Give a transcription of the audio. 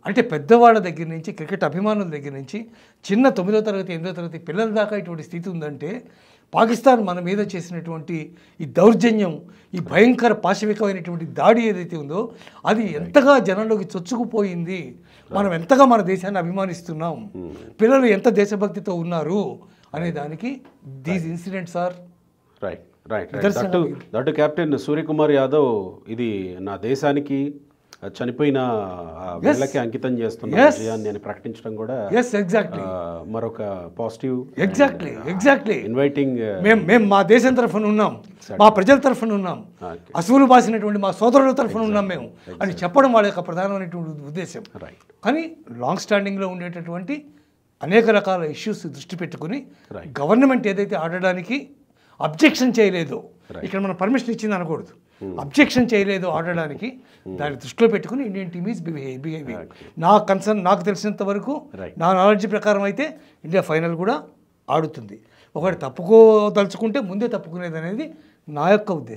అంటే పెద్దవాళ్ళ దగ్గర నుంచి క్రికెట్ అభిమానుల దగ్గర నుంచి చిన్న 9వ తరగతి 8వ తరగతి పిల్లల దాకా ఇటువంటి స్థితి ఉందంటే పాకిస్తాన్ మన మీద చేసినటువంటి ఈ దౌర్జన్యం, ఈ భయంకర పాశవికమైనటువంటి దాడి ఏదైతే ఉందో అది ఎంతగా జనంలోకి చొచ్చుకుపోయింది, మనం ఎంతగా మన దేశాన్ని అభిమానిస్తున్నాం, పిల్లలు ఎంత దేశభక్తితో ఉన్నారు అనే దానికి these incidents are right. That captain Suryakumar Yadav ఇది నా దేశానికి చనిపోయిన వీళ్ళకి అంకితం చేస్తున్న విజయాన్ని అని ప్రకటించడం కూడా మరొక పాజిటివ్. ఎగ్జాక్ట్లీ ఇన్వైటింగ్ మేము మా దేశం తరఫున ఉన్నాం, మా ప్రజల తరఫున ఉన్నాం, అసూలు బాసినటువంటి మా సోదరుల తరఫున ఉన్నాం మేము అని చెప్పడం వాళ్ళ యొక్క ప్రధానమైనటువంటి ఉద్దేశం. కానీ లాంగ్ స్టాండింగ్లో ఉండేటటువంటి అనేక రకాల ఇష్యూస్ దృష్టి పెట్టుకుని గవర్నమెంట్ ఏదైతే ఆడడానికి అబ్జెక్షన్ చేయలేదో, ఇక్కడ మనం పర్మిషన్ ఇచ్చింది అనకూడదు, అబ్జెక్షన్ చేయలేదు ఆడడానికి, దాన్ని దృష్టిలో పెట్టుకుని ఇండియన్ టీమ్ ఈజ్ బిహేవింగ్. నా కన్సర్న్ నాకు తెలిసినంత వరకు నా నాలెడ్జ్ ప్రకారం అయితే ఇండియా ఫైనల్ కూడా ఆడుతుంది. ఒకటి తప్పుకోదలుచుకుంటే ముందే తప్పుకునేది అనేది నా యొక్క ఉద్దేశం.